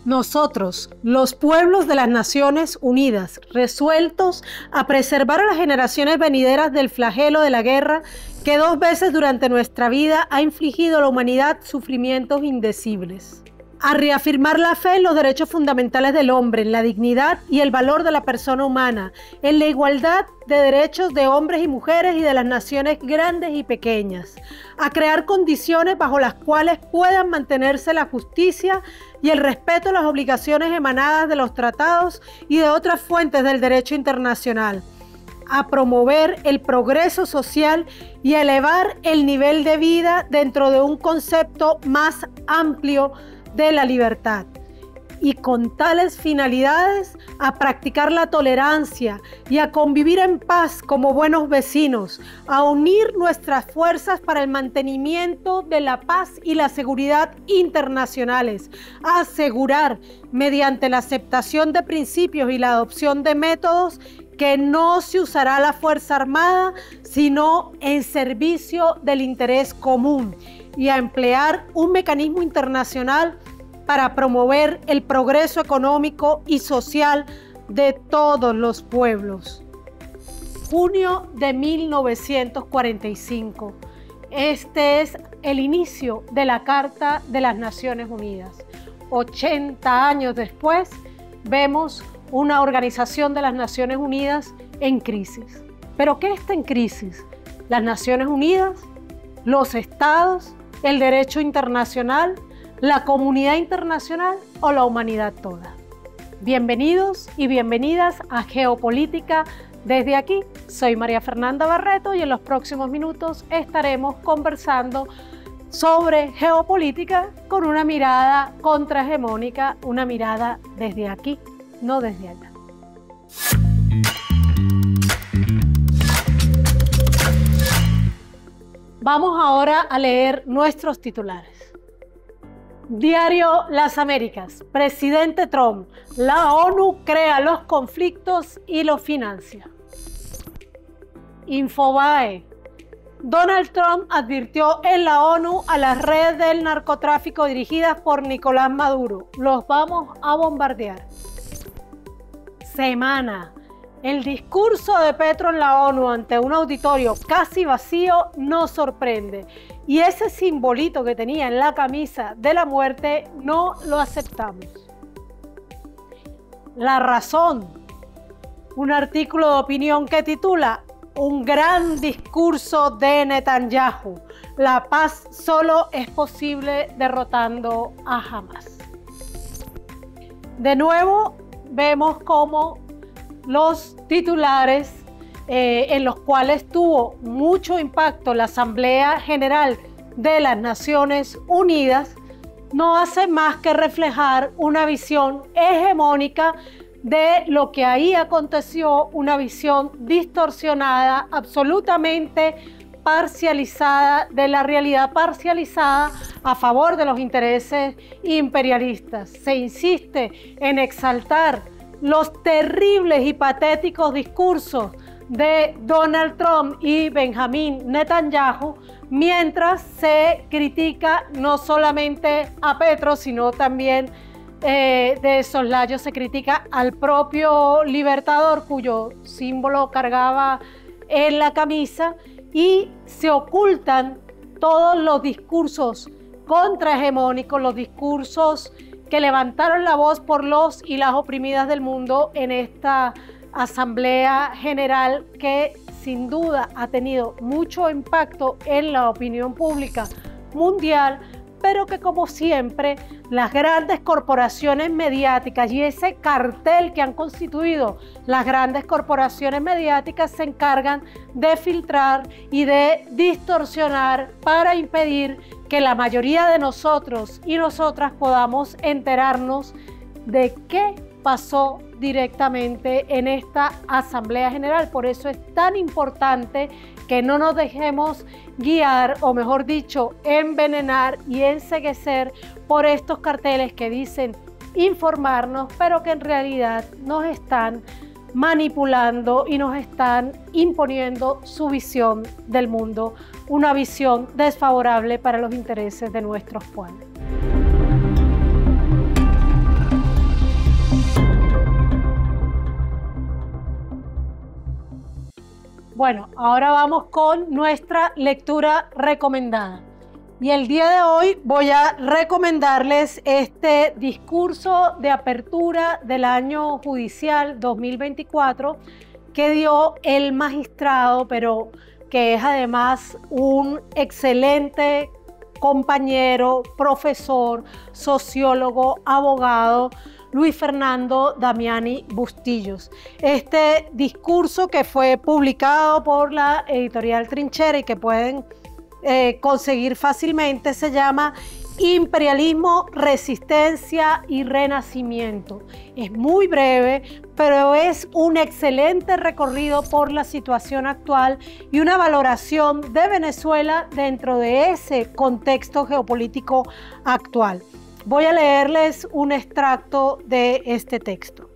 Nosotros, los pueblos de las Naciones Unidas, resueltos a preservar a las generaciones venideras del flagelo de la guerra que 2 veces durante nuestra vida ha infligido a la humanidad sufrimientos indecibles. A reafirmar la fe en los derechos fundamentales del hombre, en la dignidad y el valor de la persona humana, en la igualdad de derechos de hombres y mujeres y de las naciones grandes y pequeñas. A crear condiciones bajo las cuales puedan mantenerse la justicia y el respeto a las obligaciones emanadas de los tratados y de otras fuentes del derecho internacional. A promover el progreso social y a elevar el nivel de vida dentro de un concepto más amplio de la libertad, y con tales finalidades a practicar la tolerancia y a convivir en paz como buenos vecinos, a unir nuestras fuerzas para el mantenimiento de la paz y la seguridad internacionales, a asegurar mediante la aceptación de principios y la adopción de métodos que no se usará la fuerza armada sino en servicio del interés común, y a emplear un mecanismo internacional para promover el progreso económico y social de todos los pueblos. Junio de 1945. Este es el inicio de la Carta de las Naciones Unidas. 80 años después, vemos una organización de las Naciones Unidas en crisis. ¿Pero qué está en crisis? ¿Las Naciones Unidas? ¿Los estados? ¿El derecho internacional? ¿La comunidad internacional o la humanidad toda? Bienvenidos y bienvenidas a Geopolítica desde aquí. Soy María Fernanda Barreto y en los próximos minutos estaremos conversando sobre geopolítica con una mirada contrahegemónica, una mirada desde aquí, no desde allá. Vamos ahora a leer nuestros titulares. Diario Las Américas. Presidente Trump. La ONU crea los conflictos y los financia. Infobae. Donald Trump advirtió en la ONU a las redes del narcotráfico dirigidas por Nicolás Maduro. Los vamos a bombardear. Semana. El discurso de Petro en la ONU ante un auditorio casi vacío nos sorprende. Y ese simbolito que tenía en la camisa de la muerte no lo aceptamos. La Razón. Un artículo de opinión que titula Un gran discurso de Netanyahu. La paz solo es posible derrotando a Hamas. De nuevo vemos cómo los titulares en los cuales tuvo mucho impacto la Asamblea General de las Naciones Unidas no hace más que reflejar una visión hegemónica de lo que ahí aconteció, una visión distorsionada, absolutamente parcializada de la realidad, parcializada a favor de los intereses imperialistas. Se insiste en exaltar los terribles y patéticos discursos de Donald Trump y Benjamín Netanyahu, mientras se critica no solamente a Petro, sino también de soslayo se critica al propio Libertador, cuyo símbolo cargaba en la camisa, y se ocultan todos los discursos contrahegemónicos, los discursos que levantaron la voz por los y las oprimidas del mundo en esta Asamblea General, que sin duda ha tenido mucho impacto en la opinión pública mundial, pero que, como siempre, las grandes corporaciones mediáticas y ese cartel que han constituido las grandes corporaciones mediáticas se encargan de filtrar y de distorsionar para impedir que la mayoría de nosotros y nosotras podamos enterarnos de qué pasó directamente en esta Asamblea General. Por eso es tan importante que no nos dejemos guiar, o mejor dicho, envenenar y enceguecer por estos carteles que dicen informarnos, pero que en realidad nos están manipulando y nos están imponiendo su visión del mundo, una visión desfavorable para los intereses de nuestros pueblos. Bueno, ahora vamos con nuestra lectura recomendada. Y el día de hoy voy a recomendarles este discurso de apertura del año judicial 2024 que dio el magistrado, pero que es además un excelente compañero, profesor, sociólogo, abogado, Luis Fernando Damiani Bustillos. Este discurso, que fue publicado por la editorial Trinchera y que pueden conseguir fácilmente, se llama Imperialismo, Resistencia y Renacimiento. Es muy breve, pero es un excelente recorrido por la situación actual y una valoración de Venezuela dentro de ese contexto geopolítico actual. Voy a leerles un extracto de este texto.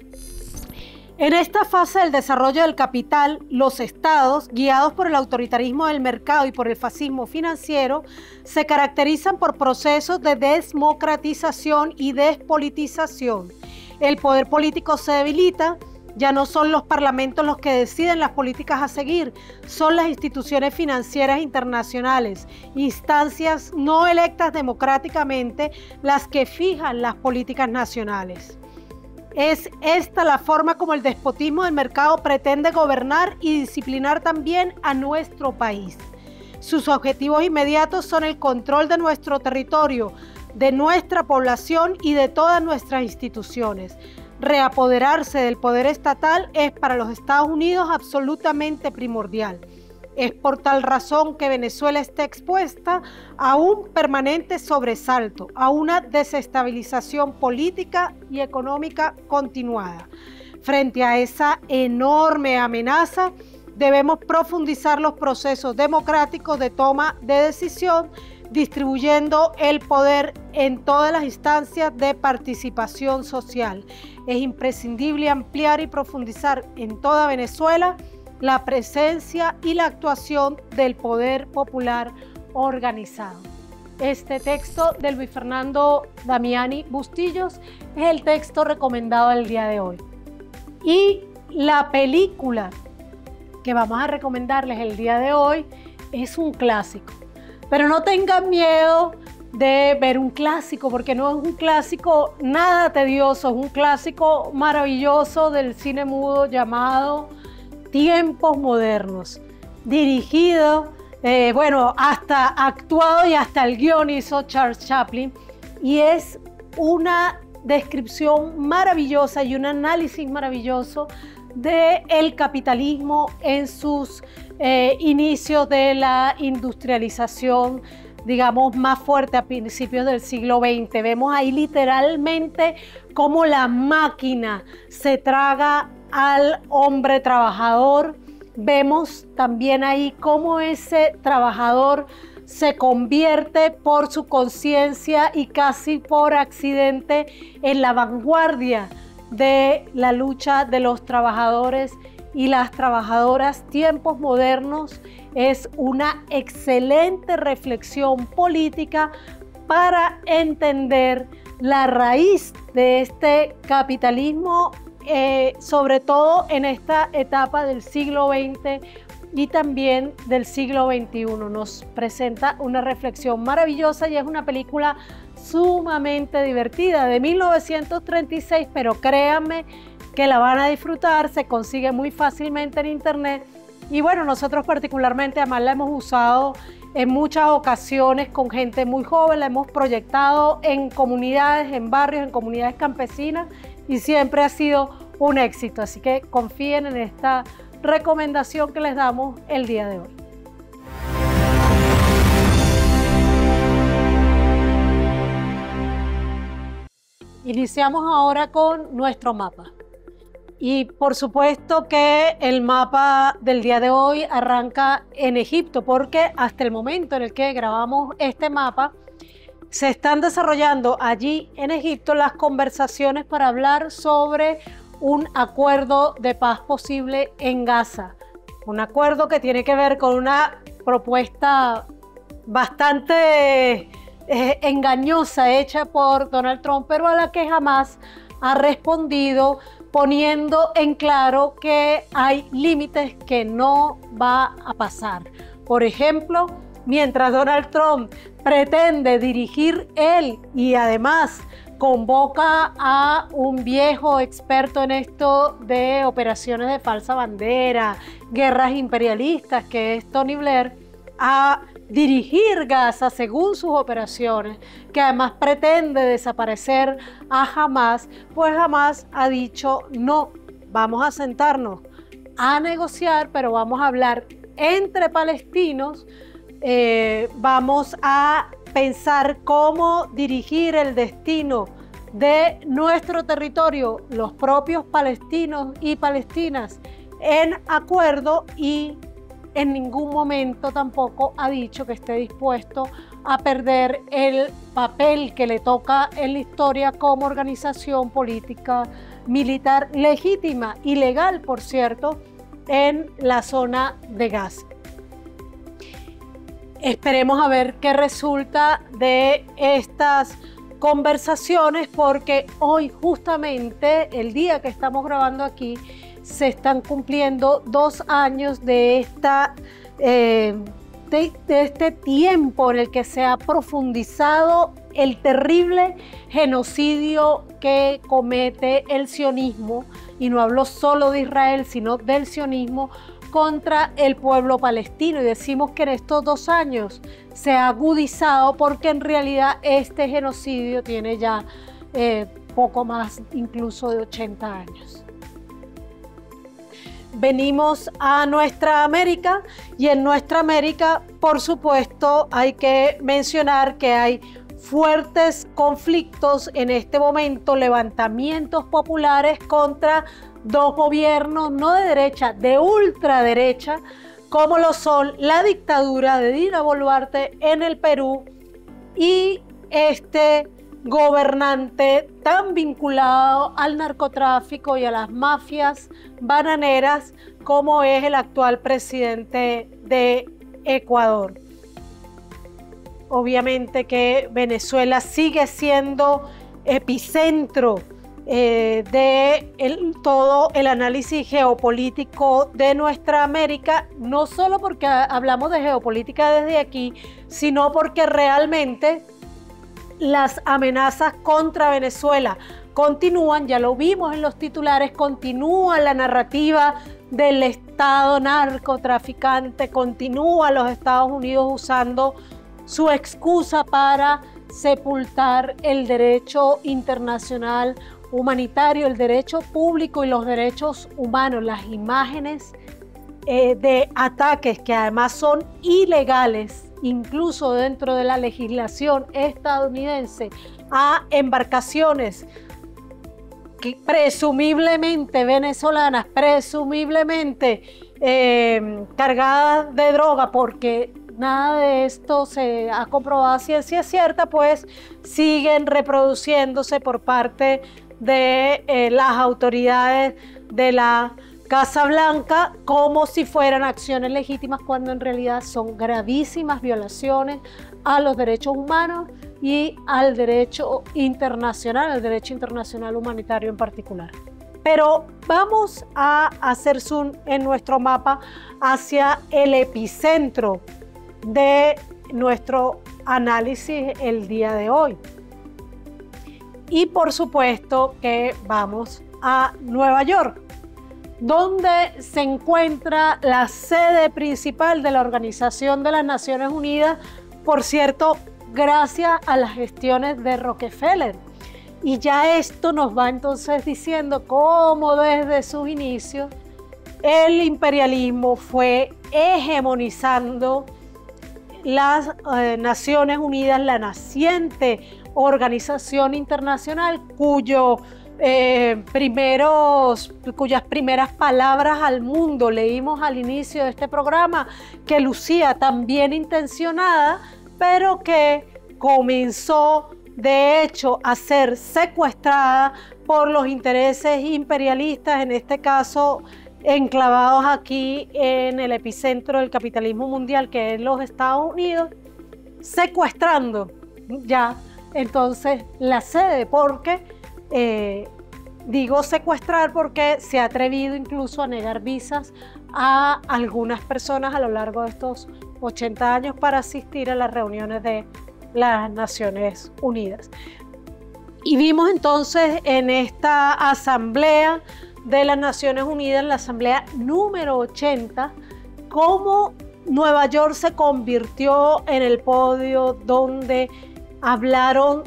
En esta fase del desarrollo del capital, los estados, guiados por el autoritarismo del mercado y por el fascismo financiero, se caracterizan por procesos de desmocratización y despolitización. El poder político se debilita, ya no son los parlamentos los que deciden las políticas a seguir, son las instituciones financieras internacionales, instancias no electas democráticamente, las que fijan las políticas nacionales. Es esta la forma como el despotismo del mercado pretende gobernar y disciplinar también a nuestro país. Sus objetivos inmediatos son el control de nuestro territorio, de nuestra población y de todas nuestras instituciones. Reapoderarse del poder estatal es para los Estados Unidos absolutamente primordial. Es por tal razón que Venezuela está expuesta a un permanente sobresalto, a una desestabilización política y económica continuada. Frente a esa enorme amenaza, debemos profundizar los procesos democráticos de toma de decisión, distribuyendo el poder en todas las instancias de participación social. Es imprescindible ampliar y profundizar en toda Venezuela la presencia y la actuación del poder popular organizado. Este texto de Luis Fernando Damiani Bustillos es el texto recomendado del día de hoy. Y la película que vamos a recomendarles el día de hoy es un clásico. Pero no tengan miedo de ver un clásico, porque no es un clásico nada tedioso, es un clásico maravilloso del cine mudo llamado Tiempos Modernos, dirigido, hasta actuado y hasta el guion hizo Charles Chaplin, y es una descripción maravillosa y un análisis maravilloso del capitalismo en sus inicios de la industrialización, digamos, más fuerte a principios del siglo XX. Vemos ahí literalmente cómo la máquina se traga al hombre trabajador. Vemos también ahí cómo ese trabajador se convierte por su conciencia y casi por accidente en la vanguardia de la lucha de los trabajadores y las trabajadoras. Tiempos Modernos es una excelente reflexión política para entender la raíz de este capitalismo, sobre todo en esta etapa del siglo XX y también del siglo XXI. Nos presenta una reflexión maravillosa y es una película sumamente divertida de 1936, pero créanme que la van a disfrutar, se consigue muy fácilmente en internet y bueno, nosotros particularmente además la hemos usado en muchas ocasiones con gente muy joven, la hemos proyectado en comunidades, en barrios, en comunidades campesinas y siempre ha sido un éxito, así que confíen en esta recomendación que les damos el día de hoy. Iniciamos ahora con nuestro mapa. Y por supuesto que el mapa del día de hoy arranca en Egipto, porque hasta el momento en el que grabamos este mapa, se están desarrollando allí en Egipto las conversaciones para hablar sobre un acuerdo de paz posible en Gaza. Un acuerdo que tiene que ver con una propuesta bastante engañosa hecha por Donald Trump, pero a la que jamás ha respondido poniendo en claro que hay límites que no va a pasar. Por ejemplo, mientras Donald Trump pretende dirigir él y además convoca a un viejo experto en esto de operaciones de falsa bandera, guerras imperialistas, que es Tony Blair, a dirigir Gaza según sus operaciones, que además pretende desaparecer a Hamas, pues Hamas ha dicho no, vamos a sentarnos a negociar, pero vamos a hablar entre palestinos, vamos a pensar cómo dirigir el destino de nuestro territorio, los propios palestinos y palestinas, en acuerdo, y en ningún momento tampoco ha dicho que esté dispuesto a perder el papel que le toca en la historia como organización política militar legítima y legal, por cierto, en la zona de Gaza. Esperemos a ver qué resulta de estas conversaciones, porque hoy, justamente el día que estamos grabando aquí, se están cumpliendo 2 años de este tiempo en el que se ha profundizado el terrible genocidio que comete el sionismo, y no hablo solo de Israel, sino del sionismo, contra el pueblo palestino. Y decimos que en estos 2 años se ha agudizado porque en realidad este genocidio tiene ya poco más incluso de 80 años. Venimos a nuestra América, y en nuestra América, por supuesto, hay que mencionar que hay fuertes conflictos en este momento, levantamientos populares contra 2 gobiernos, no de derecha, de ultraderecha, como lo son la dictadura de Dina Boluarte en el Perú y este gobernante tan vinculado al narcotráfico y a las mafias bananeras como es el actual presidente de Ecuador. Obviamente que Venezuela sigue siendo epicentro de todo el análisis geopolítico de nuestra América, no solo porque hablamos de geopolítica desde aquí, sino porque realmente las amenazas contra Venezuela continúan, ya lo vimos en los titulares, continúa la narrativa del Estado narcotraficante, continúa los Estados Unidos usando su excusa para sepultar el derecho internacional humanitario, el derecho público y los derechos humanos. Las imágenes de ataques que además son ilegales, incluso dentro de la legislación estadounidense, a embarcaciones que presumiblemente venezolanas, presumiblemente cargadas de droga, porque nada de esto se ha comprobado a ciencia cierta, pues siguen reproduciéndose por parte de las autoridades de la Casa Blanca como si fueran acciones legítimas, cuando en realidad son gravísimas violaciones a los derechos humanos y al derecho internacional, al derecho internacional humanitario en particular. Pero vamos a hacer zoom en nuestro mapa hacia el epicentro de nuestro análisis el día de hoy. Y por supuesto que vamos a Nueva York, donde se encuentra la sede principal de la Organización de las Naciones Unidas, por cierto, gracias a las gestiones de Rockefeller. Y ya esto nos va entonces diciendo cómo desde sus inicios el imperialismo fue hegemonizando las Naciones Unidas, la naciente organización internacional cuyas primeras palabras al mundo leímos al inicio de este programa, que lucía tan bien intencionada, pero que comenzó de hecho a ser secuestrada por los intereses imperialistas, en este caso enclavados aquí en el epicentro del capitalismo mundial, que es los Estados Unidos, secuestrando ya entonces la sede, porque Digo secuestrar porque se ha atrevido incluso a negar visas a algunas personas a lo largo de estos 80 años para asistir a las reuniones de las Naciones Unidas. Y vimos entonces en esta asamblea de las Naciones Unidas, la asamblea número 80, cómo Nueva York se convirtió en el podio donde hablaron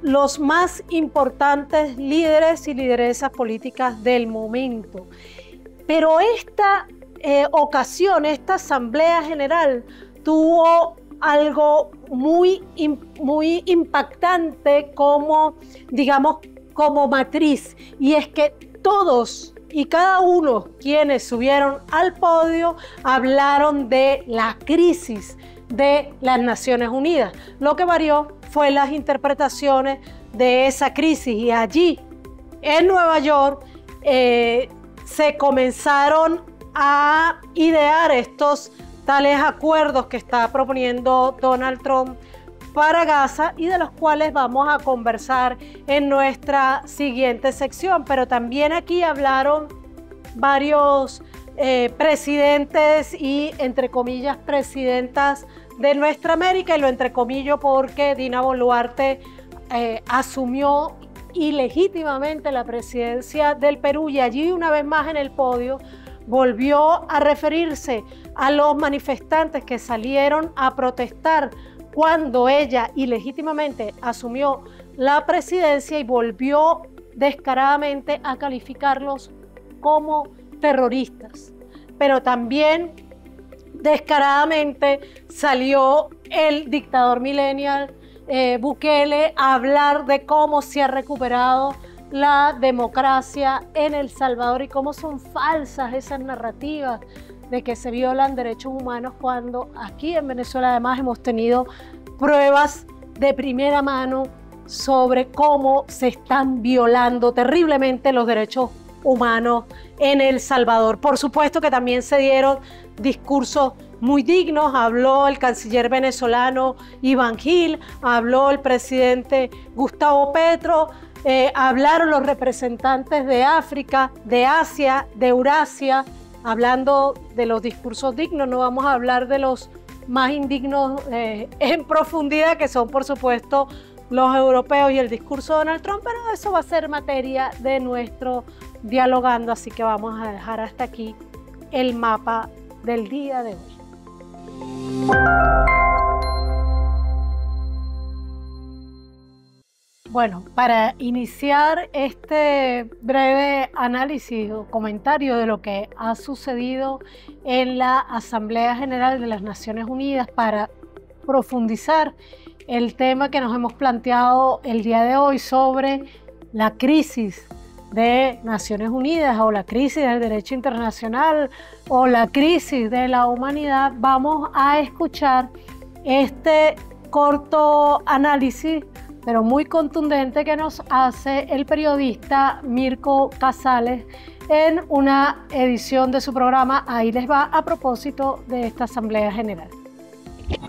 los más importantes líderes y lideresas políticas del momento. Pero esta ocasión, esta asamblea general, tuvo algo muy impactante como, digamos, como matriz, y es que todos y cada uno quienes subieron al podio hablaron de la crisis de las Naciones Unidas. Lo que varió fue las interpretaciones de esa crisis, y allí en Nueva York se comenzaron a idear estos tales acuerdos que está proponiendo Donald Trump para Gaza, y de los cuales vamos a conversar en nuestra siguiente sección. Pero también aquí hablaron varios presidentes y, entre comillas, presidentas de nuestra América, y lo entrecomillo porque Dina Boluarte asumió ilegítimamente la presidencia del Perú, y allí una vez más en el podio volvió a referirse a los manifestantes que salieron a protestar cuando ella ilegítimamente asumió la presidencia, y volvió descaradamente a calificarlos como terroristas. Pero también descaradamente salió el dictador millennial Bukele a hablar de cómo se ha recuperado la democracia en El Salvador y cómo son falsas esas narrativas de que se violan derechos humanos, cuando aquí en Venezuela además hemos tenido pruebas de primera mano sobre cómo se están violando terriblemente los derechos humanos en El Salvador. Por supuesto que también se dieron discursos muy dignos. Habló el canciller venezolano Iván Gil, habló el presidente Gustavo Petro, hablaron los representantes de África, de Asia, de Eurasia. Hablando de los discursos dignos, no vamos a hablar de los más indignos en profundidad, que son por supuesto los europeos y el discurso de Donald Trump, pero eso va a ser materia de nuestro dialogando, así que vamos a dejar hasta aquí el mapa del día de hoy. Bueno, para iniciar este breve análisis o comentario de lo que ha sucedido en la Asamblea General de las Naciones Unidas, para profundizar el tema que nos hemos planteado el día de hoy sobre la crisis de Naciones Unidas, o la crisis del derecho internacional, o la crisis de la humanidad, vamos a escuchar este corto análisis, pero muy contundente, que nos hace el periodista Mirko Casales en una edición de su programa Ahí les va, a propósito de esta Asamblea General.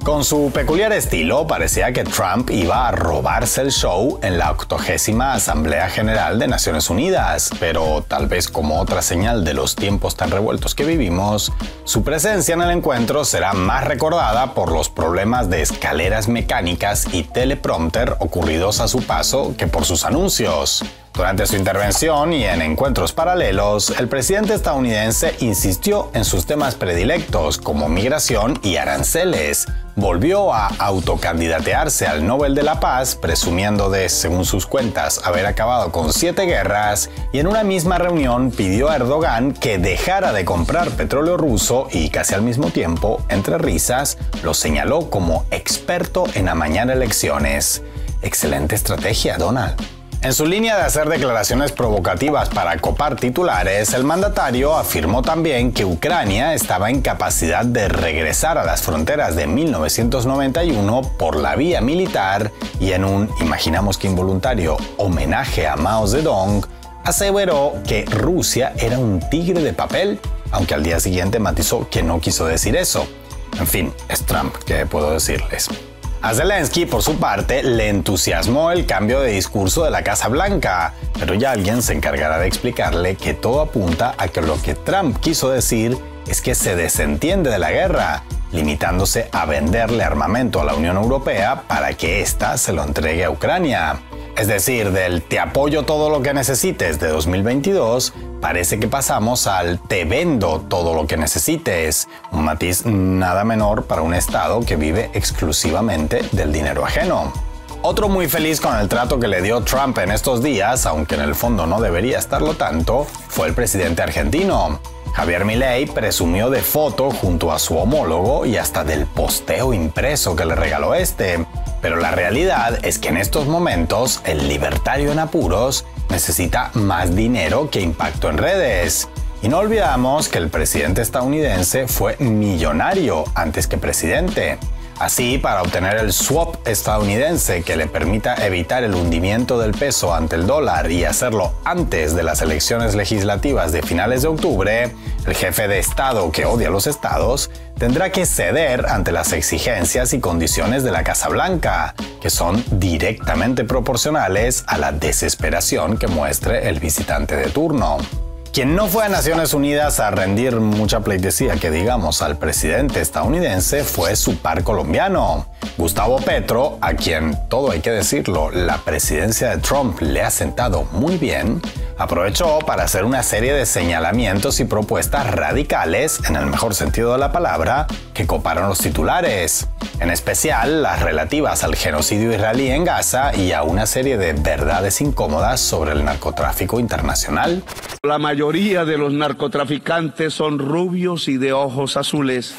Con su peculiar estilo, parecía que Trump iba a robarse el show en la 80ª Asamblea General de Naciones Unidas, pero tal vez como otra señal de los tiempos tan revueltos que vivimos, su presencia en el encuentro será más recordada por los problemas de escaleras mecánicas y teleprompter ocurridos a su paso que por sus anuncios. Durante su intervención y en encuentros paralelos, el presidente estadounidense insistió en sus temas predilectos como migración y aranceles. Volvió a autocandidatearse al Nobel de la Paz, presumiendo de, según sus cuentas, haber acabado con 7 guerras, y en una misma reunión pidió a Erdogan que dejara de comprar petróleo ruso y casi al mismo tiempo, entre risas, lo señaló como experto en amañar elecciones. Excelente estrategia, Donald. En su línea de hacer declaraciones provocativas para copar titulares, el mandatario afirmó también que Ucrania estaba en capacidad de regresar a las fronteras de 1991 por la vía militar, y en un, imaginamos que involuntario, homenaje a Mao Zedong, aseveró que Rusia era un tigre de papel, aunque al día siguiente matizó que no quiso decir eso. En fin, es Trump, ¿qué puedo decirles? A Zelensky, por su parte, le entusiasmó el cambio de discurso de la Casa Blanca, pero ya alguien se encargará de explicarle que todo apunta a que lo que Trump quiso decir es que se desentiende de la guerra, limitándose a venderle armamento a la Unión Europea para que ésta se lo entregue a Ucrania. Es decir, del "te apoyo todo lo que necesites" de 2022, parece que pasamos al "te vendo todo lo que necesites", un matiz nada menor para un Estado que vive exclusivamente del dinero ajeno. Otro muy feliz con el trato que le dio Trump en estos días, aunque en el fondo no debería estarlo tanto, fue el presidente argentino. Javier Milei presumió de foto junto a su homólogo y hasta del posteo impreso que le regaló este. Pero la realidad es que en estos momentos el libertario en apuros necesita más dinero que impacto en redes. Y no olvidamos que el presidente estadounidense fue millonario antes que presidente. Así, para obtener el swap estadounidense que le permita evitar el hundimiento del peso ante el dólar y hacerlo antes de las elecciones legislativas de finales de octubre, el jefe de Estado que odia a los estados tendrá que ceder ante las exigencias y condiciones de la Casa Blanca, que son directamente proporcionales a la desesperación que muestre el visitante de turno. Quien no fue a Naciones Unidas a rendir mucha pleitesía que digamos al presidente estadounidense fue su par colombiano. Gustavo Petro, a quien, todo hay que decirlo, la presidencia de Trump le ha sentado muy bien, aprovechó para hacer una serie de señalamientos y propuestas radicales, en el mejor sentido de la palabra, que coparon los titulares. En especial las relativas al genocidio israelí en Gaza y a una serie de verdades incómodas sobre el narcotráfico internacional. La mayoría de los narcotraficantes son rubios y de ojos azules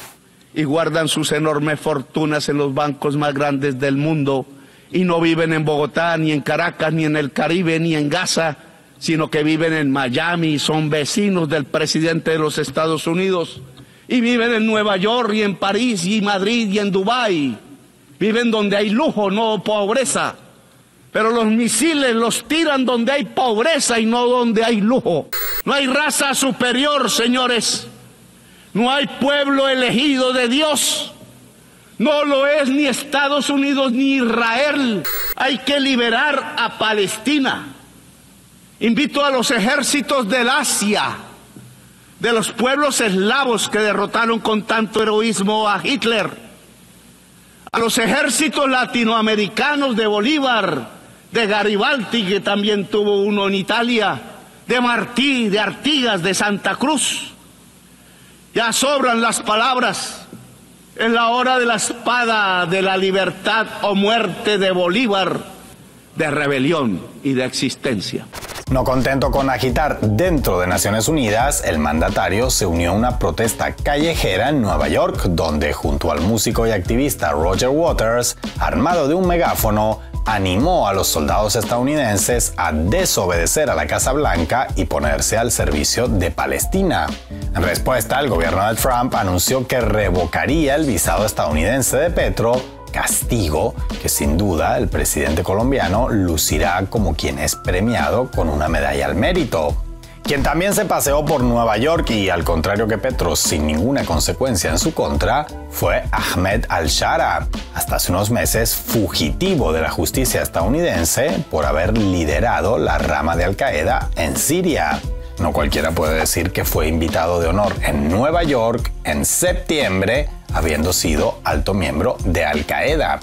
y guardan sus enormes fortunas en los bancos más grandes del mundo y no viven en Bogotá, ni en Caracas, ni en el Caribe, ni en Gaza, sino que viven en Miami y son vecinos del presidente de los Estados Unidos. Y viven en Nueva York, y en París, y Madrid, y en Dubái. Viven donde hay lujo, no pobreza. Pero los misiles los tiran donde hay pobreza y no donde hay lujo. No hay raza superior, señores. No hay pueblo elegido de Dios. No lo es ni Estados Unidos ni Israel. Hay que liberar a Palestina. Invito a los ejércitos del Asia, de los pueblos eslavos que derrotaron con tanto heroísmo a Hitler, a los ejércitos latinoamericanos de Bolívar, de Garibaldi, que también tuvo uno en Italia, de Martí, de Artigas, de Santa Cruz. Ya sobran las palabras. Es la hora de la espada, de la libertad o muerte de Bolívar, de rebelión y de existencia. No contento con agitar dentro de Naciones Unidas, el mandatario se unió a una protesta callejera en Nueva York, donde junto al músico y activista Roger Waters, armado de un megáfono, animó a los soldados estadounidenses a desobedecer a la Casa Blanca y ponerse al servicio de Palestina. En respuesta, el gobierno de Trump anunció que revocaría el visado estadounidense de Petro, castigo que sin duda el presidente colombiano lucirá como quien es premiado con una medalla al mérito. Quien también se paseó por Nueva York y, al contrario que Petro, sin ninguna consecuencia en su contra, fue Ahmed al-Shara, hasta hace unos meses fugitivo de la justicia estadounidense por haber liderado la rama de Al-Qaeda en Siria. No cualquiera puede decir que fue invitado de honor en Nueva York en septiembre, habiendo sido alto miembro de Al-Qaeda.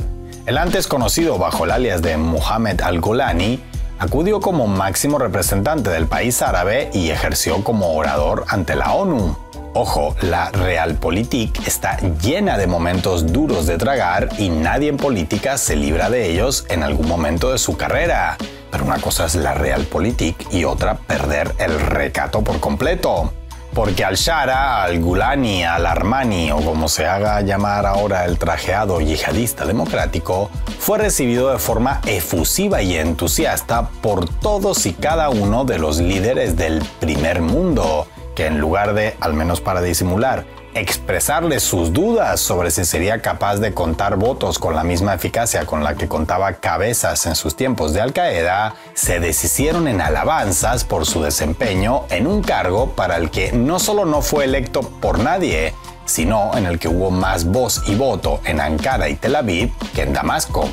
El antes conocido bajo el alias de Mohammed al-Golani, acudió como máximo representante del país árabe y ejerció como orador ante la ONU. Ojo, la Realpolitik está llena de momentos duros de tragar y nadie en política se libra de ellos en algún momento de su carrera. Pero una cosa es la Realpolitik y otra perder el recato por completo. Porque al-Shara, al-Golani, al-Armani o como se haga llamar ahora el trajeado yihadista democrático, fue recibido de forma efusiva y entusiasta por todos y cada uno de los líderes del primer mundo, que en lugar de, al menos para disimular, expresarle sus dudas sobre si sería capaz de contar votos con la misma eficacia con la que contaba cabezas en sus tiempos de Al-Qaeda, se deshicieron en alabanzas por su desempeño en un cargo para el que no solo no fue electo por nadie, sino en el que hubo más voz y voto en Ankara y Tel Aviv que en Damasco.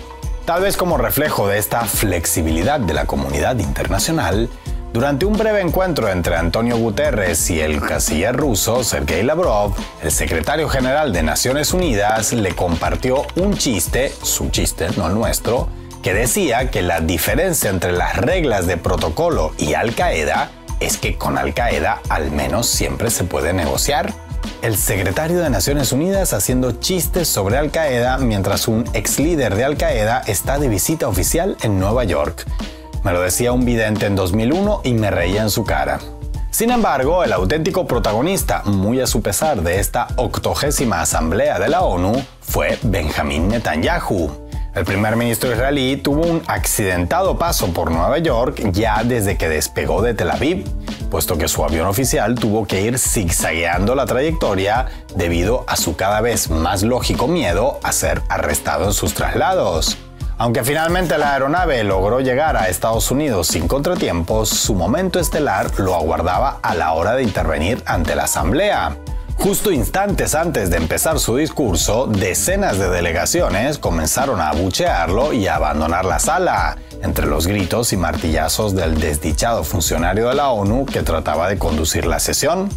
Tal vez como reflejo de esta flexibilidad de la comunidad internacional, durante un breve encuentro entre Antonio Guterres y el canciller ruso Sergei Lavrov, el secretario general de Naciones Unidas le compartió un chiste, su chiste, no el nuestro, que decía que la diferencia entre las reglas de protocolo y Al-Qaeda es que con Al-Qaeda al menos siempre se puede negociar. El secretario de Naciones Unidas haciendo chistes sobre Al-Qaeda mientras un ex líder de Al-Qaeda está de visita oficial en Nueva York. Me lo decía un vidente en 2001 y me reía en su cara. Sin embargo, el auténtico protagonista, muy a su pesar, de esta 80ª Asamblea de la ONU fue Benjamín Netanyahu. El primer ministro israelí tuvo un accidentado paso por Nueva York ya desde que despegó de Tel Aviv, puesto que su avión oficial tuvo que ir zigzagueando la trayectoria debido a su cada vez más lógico miedo a ser arrestado en sus traslados. Aunque finalmente la aeronave logró llegar a Estados Unidos sin contratiempos, su momento estelar lo aguardaba a la hora de intervenir ante la Asamblea. Justo instantes antes de empezar su discurso, decenas de delegaciones comenzaron a abuchearlo y a abandonar la sala, entre los gritos y martillazos del desdichado funcionario de la ONU que trataba de conducir la sesión.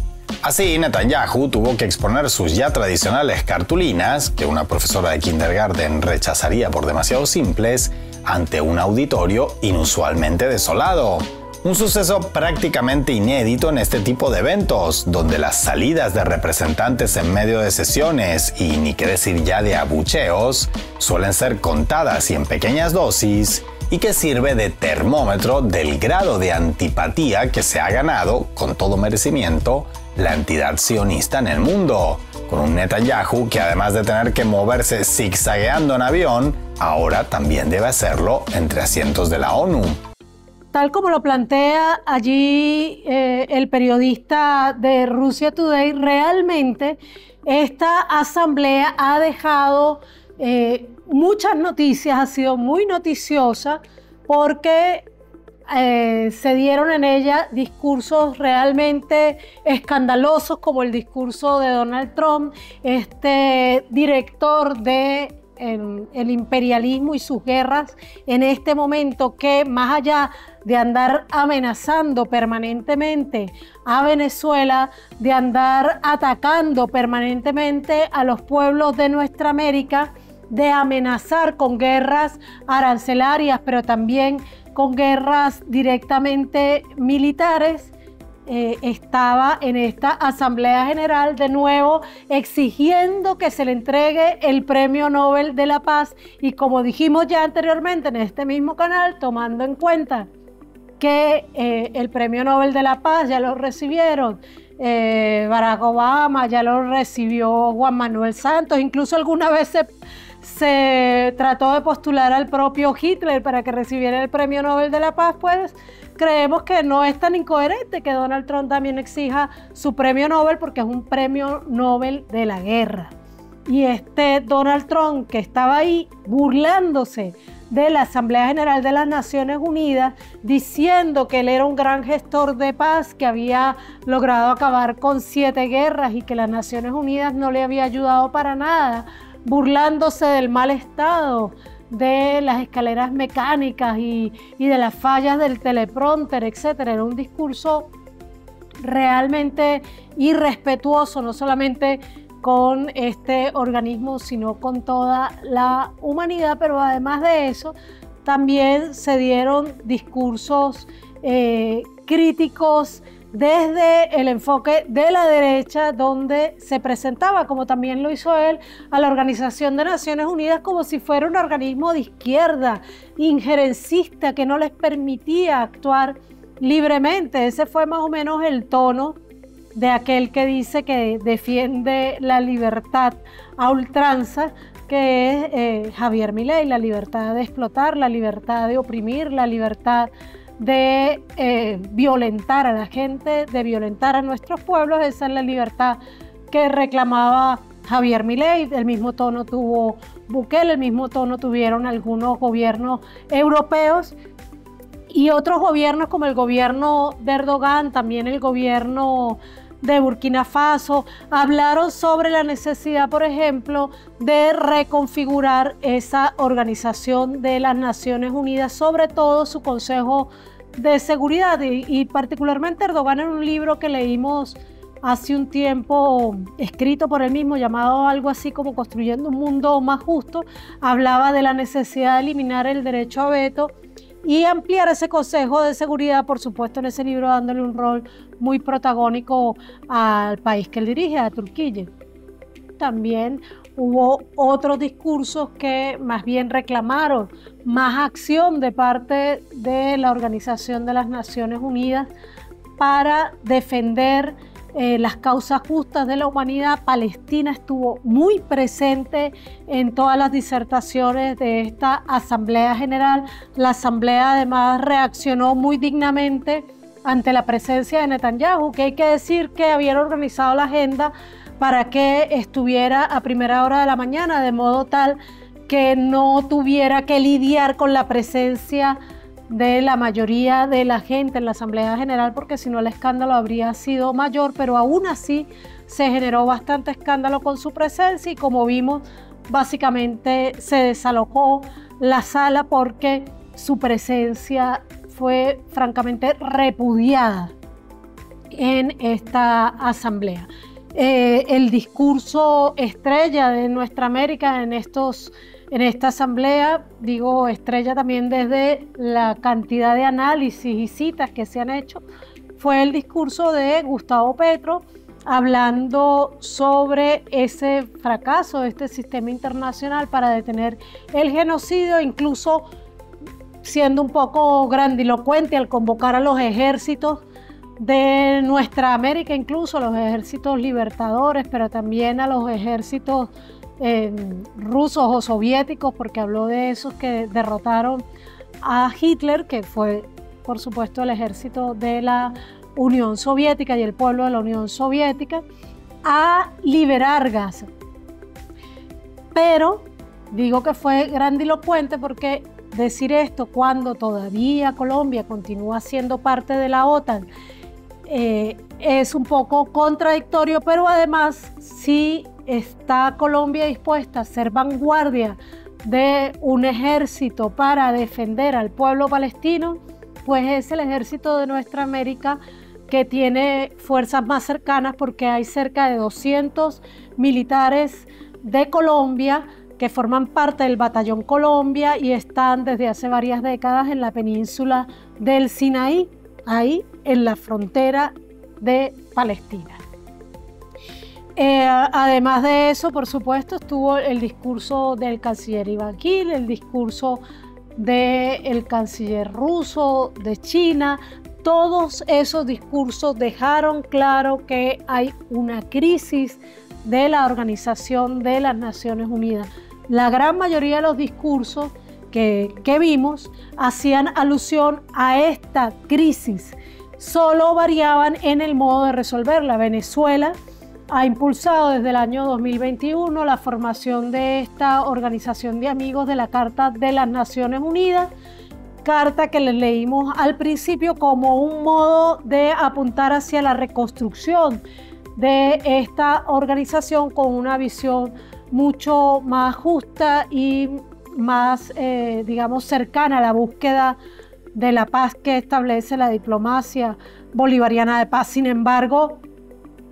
Así, Netanyahu tuvo que exponer sus ya tradicionales cartulinas, que una profesora de kindergarten rechazaría por demasiado simples, ante un auditorio inusualmente desolado. Un suceso prácticamente inédito en este tipo de eventos, donde las salidas de representantes en medio de sesiones, y ni qué decir ya de abucheos, suelen ser contadas y en pequeñas dosis, y que sirve de termómetro del grado de antipatía que se ha ganado, con todo merecimiento, la entidad sionista en el mundo, con un Netanyahu que además de tener que moverse zigzagueando en avión, ahora también debe hacerlo entre asientos de la ONU. Tal como lo plantea allí el periodista de Russia Today, realmente esta asamblea ha dejado muchas noticias, ha sido muy noticiosa porque se dieron en ella discursos realmente escandalosos como el discurso de Donald Trump, este director de el imperialismo y sus guerras en este momento, que más allá de andar amenazando permanentemente a Venezuela, de andar atacando permanentemente a los pueblos de nuestra América, de amenazar con guerras arancelarias, pero también con guerras directamente militares, estaba en esta Asamblea General de nuevo exigiendo que se le entregue el Premio Nobel de la Paz, y como dijimos ya anteriormente en este mismo canal, tomando en cuenta que el Premio Nobel de la Paz ya lo recibieron Barack Obama, ya lo recibió Juan Manuel Santos, incluso alguna vez se trató de postular al propio Hitler para que recibiera el Premio Nobel de la Paz, pues creemos que no es tan incoherente que Donald Trump también exija su premio Nobel, porque es un premio Nobel de la guerra. Y este Donald Trump, que estaba ahí burlándose de la Asamblea General de las Naciones Unidas, diciendo que él era un gran gestor de paz, que había logrado acabar con 7 guerras y que las Naciones Unidas no le había ayudado para nada, burlándose del mal estado de las escaleras mecánicas y de las fallas del teleprompter, etcétera. Era un discurso realmente irrespetuoso, no solamente con este organismo, sino con toda la humanidad. Pero además de eso, también se dieron discursos críticos desde el enfoque de la derecha, donde se presentaba, como también lo hizo él, a la Organización de Naciones Unidas como si fuera un organismo de izquierda, injerencista, que no les permitía actuar libremente. Ese fue más o menos el tono de aquel que dice que defiende la libertad a ultranza, que es Javier Milei, la libertad de explotar, la libertad de oprimir, la libertad de violentar a la gente, de violentar a nuestros pueblos. Esa es la libertad que reclamaba Javier Milei. El mismo tono tuvo Bukele, el mismo tono tuvieron algunos gobiernos europeos y otros gobiernos como el gobierno de Erdogan, también el gobierno de Burkina Faso, hablaron sobre la necesidad, por ejemplo, de reconfigurar esa organización de las Naciones Unidas, sobre todo su Consejo de Seguridad, y particularmente Erdogan, en un libro que leímos hace un tiempo, escrito por él mismo, llamado algo así como Construyendo un Mundo Más Justo, hablaba de la necesidad de eliminar el derecho a veto y ampliar ese Consejo de Seguridad, por supuesto en ese libro dándole un rol muy protagónico al país que él dirige, a Turquía. También hubo otros discursos que más bien reclamaron más acción de parte de la Organización de las Naciones Unidas para defender las causas justas de la humanidad. Palestina estuvo muy presente en todas las disertaciones de esta Asamblea General. La Asamblea además reaccionó muy dignamente ante la presencia de Netanyahu, que hay que decir que habían organizado la agenda para que estuviera a primera hora de la mañana, de modo tal que no tuviera que lidiar con la presencia de la mayoría de la gente en la Asamblea General, porque si no el escándalo habría sido mayor, pero aún así se generó bastante escándalo con su presencia y, como vimos, básicamente se desalojó la sala porque su presencia fue francamente repudiada en esta asamblea. El discurso estrella de Nuestra América en esta asamblea, digo estrella también desde la cantidad de análisis y citas que se han hecho, fue el discurso de Gustavo Petro, hablando sobre ese fracaso de este sistema internacional para detener el genocidio, incluso siendo un poco grandilocuente al convocar a los ejércitos de Nuestra América, incluso a los ejércitos libertadores, pero también a los ejércitos rusos o soviéticos, porque habló de esos que derrotaron a Hitler, que fue por supuesto el ejército de la Unión Soviética y el pueblo de la Unión Soviética, a liberar Gaza. Pero digo que fue grandilocuente porque decir esto cuando todavía Colombia continúa siendo parte de la OTAN es un poco contradictorio, pero además sí está Colombia dispuesta a ser vanguardia de un ejército para defender al pueblo palestino, pues es el ejército de Nuestra América que tiene fuerzas más cercanas, porque hay cerca de 200 militares de Colombia que forman parte del Batallón Colombia y están desde hace varias décadas en la península del Sinaí, ahí en la frontera de Palestina. Además de eso, por supuesto, estuvo el discurso del canciller Iván Gil, el discurso del canciller ruso, de China. Todos esos discursos dejaron claro que hay una crisis de la Organización de las Naciones Unidas. La gran mayoría de los discursos que vimos hacían alusión a esta crisis, solo variaban en el modo de resolverla. Venezuela ha impulsado desde el año 2021 la formación de esta organización de amigos de la Carta de las Naciones Unidas, carta que les leímos al principio como un modo de apuntar hacia la reconstrucción de esta organización con una visión mucho más justa y más, digamos, cercana a la búsqueda de la paz que establece la diplomacia bolivariana de paz. Sin embargo,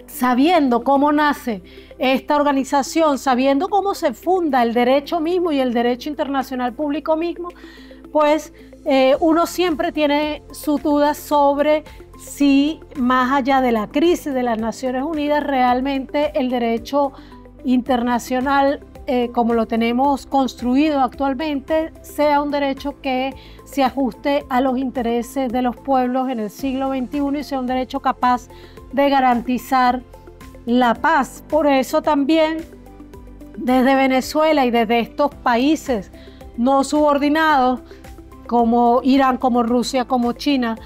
sabiendo cómo nace esta organización, sabiendo cómo se funda el derecho mismo y el derecho internacional público mismo, pues uno siempre tiene sus dudas sobre si, más allá de la crisis de las Naciones Unidas, realmente el derecho internacional, como lo tenemos construido actualmente, sea un derecho que se ajuste a los intereses de los pueblos en el siglo XXI y sea un derecho capaz de garantizar la paz. Por eso también desde Venezuela y desde estos países no subordinados como Irán, como Rusia, como China,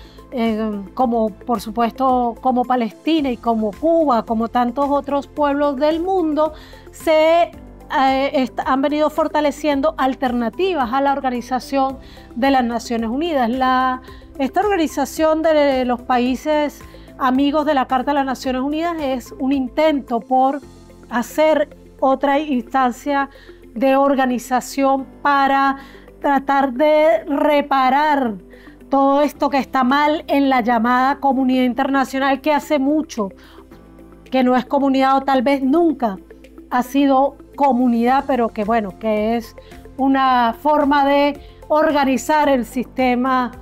como por supuesto como Palestina y como Cuba, como tantos otros pueblos del mundo, han venido fortaleciendo alternativas a la Organización de las Naciones Unidas. Esta organización de los países amigos de la Carta de las Naciones Unidas es un intento por hacer otra instancia de organización para tratar de reparar todo esto que está mal en la llamada comunidad internacional, que hace mucho que no es comunidad, o tal vez nunca ha sido comunidad, pero que bueno, que es una forma de organizar el sistema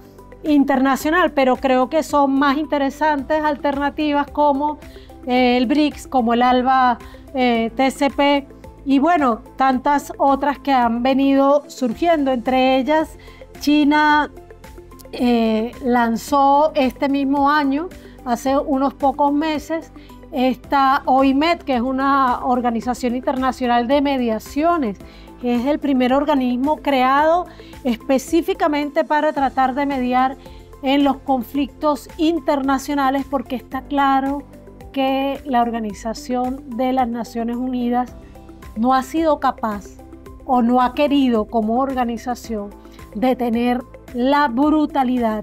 internacional. Pero creo que son más interesantes alternativas como el BRICS, como el ALBA TCP, y bueno, tantas otras que han venido surgiendo. Entre ellas, China lanzó este mismo año, hace unos pocos meses, esta OIMED, que es una organización internacional de mediaciones, que es el primer organismo creado específicamente para tratar de mediar en los conflictos internacionales, porque está claro que la Organización de las Naciones Unidas no ha sido capaz o no ha querido como organización detener la brutalidad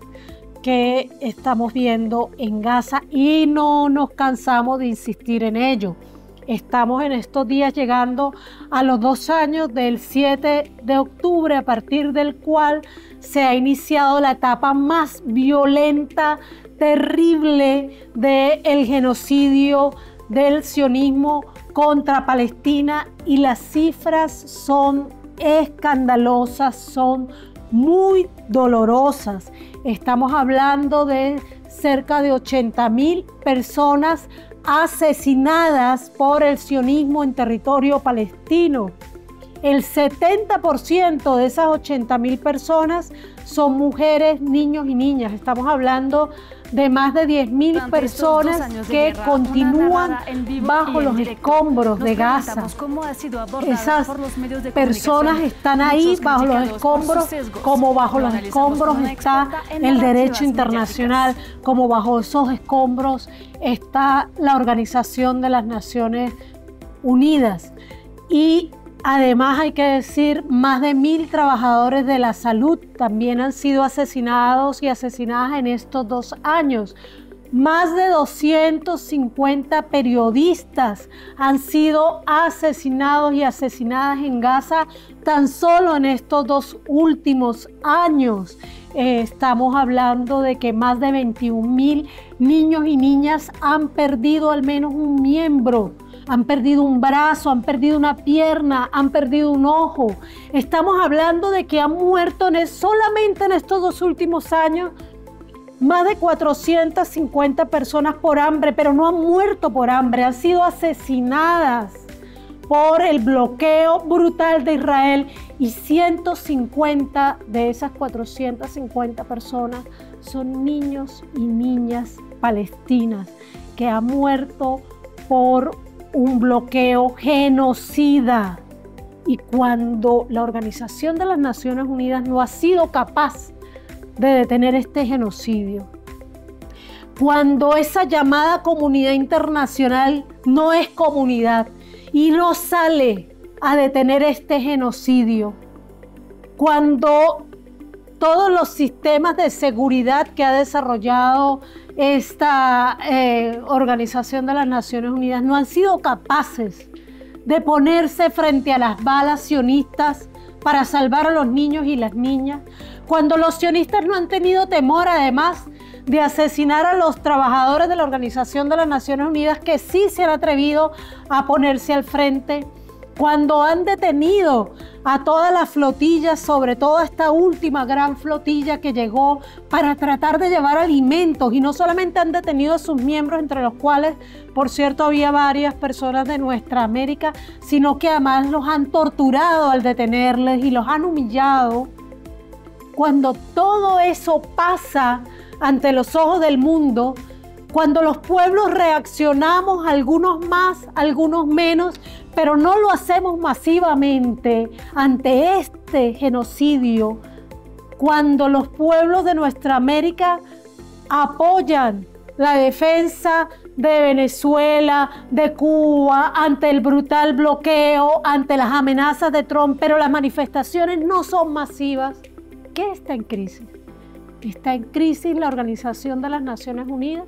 que estamos viendo en Gaza, y no nos cansamos de insistir en ello. Estamos en estos días llegando a los 2 años del 7 de octubre, a partir del cual se ha iniciado la etapa más violenta, terrible del genocidio del sionismo contra Palestina, y las cifras son escandalosas, son muy dolorosas. Estamos hablando de cerca de 80.000 personas asesinadas por el sionismo en territorio palestino. El 70% de esas 80.000 personas son mujeres, niños y niñas. Estamos hablando de más de 10.000 personas que continúan bajo los escombros de Gaza. Esas personas están ahí bajo los escombros, como bajo los escombros está el derecho internacional, como bajo esos escombros está la Organización de las Naciones Unidas. Y además hay que decir, más de 1.000 trabajadores de la salud también han sido asesinados y asesinadas en estos 2 años. Más de 250 periodistas han sido asesinados y asesinadas en Gaza tan solo en estos 2 últimos años. Estamos hablando de que más de 21.000 niños y niñas han perdido al menos un miembro. Han perdido un brazo, han perdido una pierna, han perdido un ojo. Estamos hablando de que han muerto solamente en estos 2 últimos años más de 450 personas por hambre, pero no han muerto por hambre, han sido asesinadas por el bloqueo brutal de Israel, y 150 de esas 450 personas son niños y niñas palestinas que han muerto por un bloqueo genocida. Y cuando la Organización de las Naciones Unidas no ha sido capaz de detener este genocidio, cuando esa llamada comunidad internacional no es comunidad y no sale a detener este genocidio, cuando todos los sistemas de seguridad que ha desarrollado esta Organización de las Naciones Unidas no han sido capaces de ponerse frente a las balas sionistas para salvar a los niños y las niñas, cuando los sionistas no han tenido temor, además, de asesinar a los trabajadores de la Organización de las Naciones Unidas, que sí se han atrevido a ponerse al frente, cuando han detenido a todas las flotillas, sobre todo esta última gran flotilla que llegó para tratar de llevar alimentos, y no solamente han detenido a sus miembros, entre los cuales, por cierto, había varias personas de nuestra América, sino que además los han torturado al detenerles y los han humillado. Cuando todo eso pasa ante los ojos del mundo, cuando los pueblos reaccionamos, algunos más, algunos menos, pero no lo hacemos masivamente ante este genocidio, cuando los pueblos de nuestra América apoyan la defensa de Venezuela, de Cuba, ante el brutal bloqueo, ante las amenazas de Trump, pero las manifestaciones no son masivas, ¿qué está en crisis? Está en crisis la Organización de las Naciones Unidas,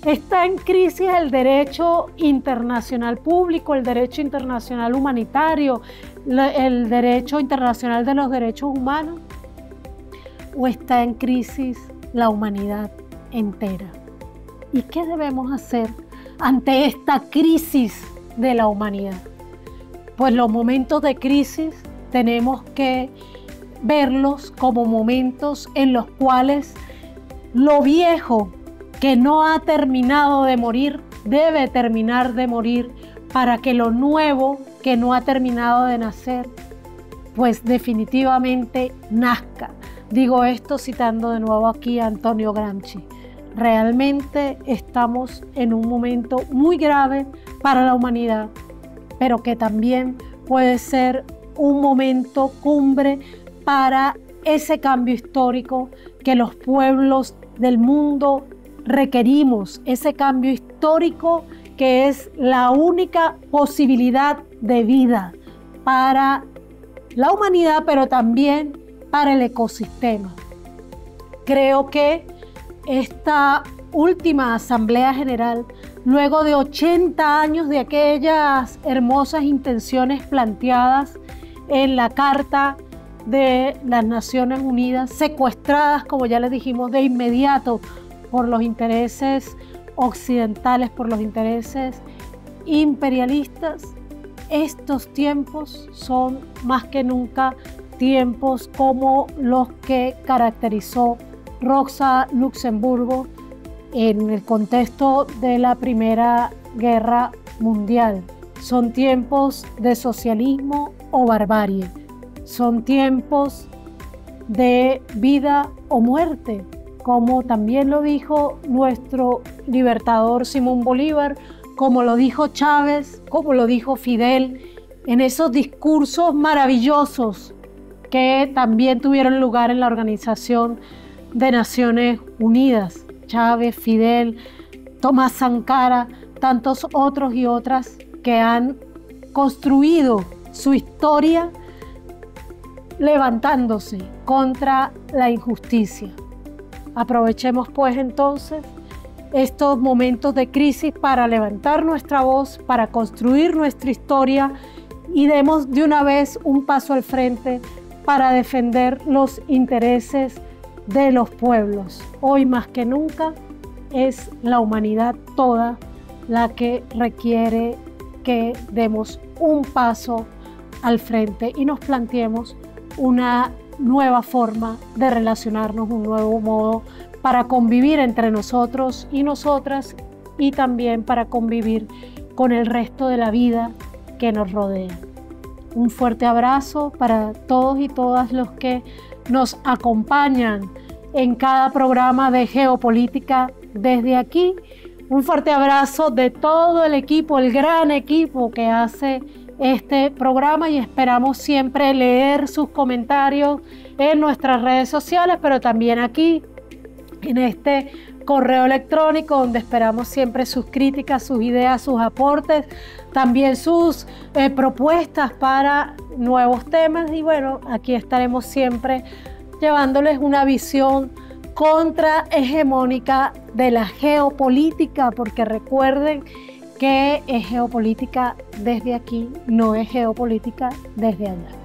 Está en crisis el derecho internacional público, el derecho internacional humanitario, el derecho internacional de los derechos humanos, o está en crisis la humanidad entera. ¿Y qué debemos hacer ante esta crisis de la humanidad? Pues los momentos de crisis tenemos que verlos como momentos en los cuales lo viejo que no ha terminado de morir debe terminar de morir para que lo nuevo que no ha terminado de nacer pues definitivamente nazca. Digo esto citando de nuevo aquí a Antonio Gramsci. Realmente estamos en un momento muy grave para la humanidad, pero que también puede ser un momento cumbre para ese cambio histórico que los pueblos del mundo requerimos, ese cambio histórico que es la única posibilidad de vida para la humanidad, pero también para el ecosistema. Creo que esta última Asamblea General, luego de 80 años de aquellas hermosas intenciones planteadas en la Carta de las Naciones Unidas, secuestradas, como ya les dijimos, de inmediato por los intereses occidentales, por los intereses imperialistas, estos tiempos son más que nunca tiempos como los que caracterizó Rosa Luxemburgo en el contexto de la Primera Guerra Mundial. Son tiempos de socialismo o barbarie. Son tiempos de vida o muerte, como también lo dijo nuestro libertador Simón Bolívar, como lo dijo Chávez, como lo dijo Fidel, en esos discursos maravillosos que también tuvieron lugar en la Organización de Naciones Unidas. Chávez, Fidel, Tomás Sankara, tantos otros y otras que han construido su historia levantándose contra la injusticia. Aprovechemos pues entonces estos momentos de crisis para levantar nuestra voz, para construir nuestra historia y demos de una vez un paso al frente para defender los intereses de los pueblos. Hoy más que nunca es la humanidad toda la que requiere que demos un paso al frente y nos planteemos una nueva forma de relacionarnos, un nuevo modo para convivir entre nosotros y nosotras y también para convivir con el resto de la vida que nos rodea. Un fuerte abrazo para todos y todas los que nos acompañan en cada programa de Geopolítica desde aquí. Un fuerte abrazo de todo el equipo, el gran equipo que hace este programa y esperamos siempre leer sus comentarios en nuestras redes sociales, pero también aquí en este correo electrónico donde esperamos siempre sus críticas, sus ideas, sus aportes, también sus propuestas para nuevos temas y bueno, aquí estaremos siempre llevándoles una visión contrahegemónica de la geopolítica, porque recuerden que es geopolítica desde aquí, no es geopolítica desde allá.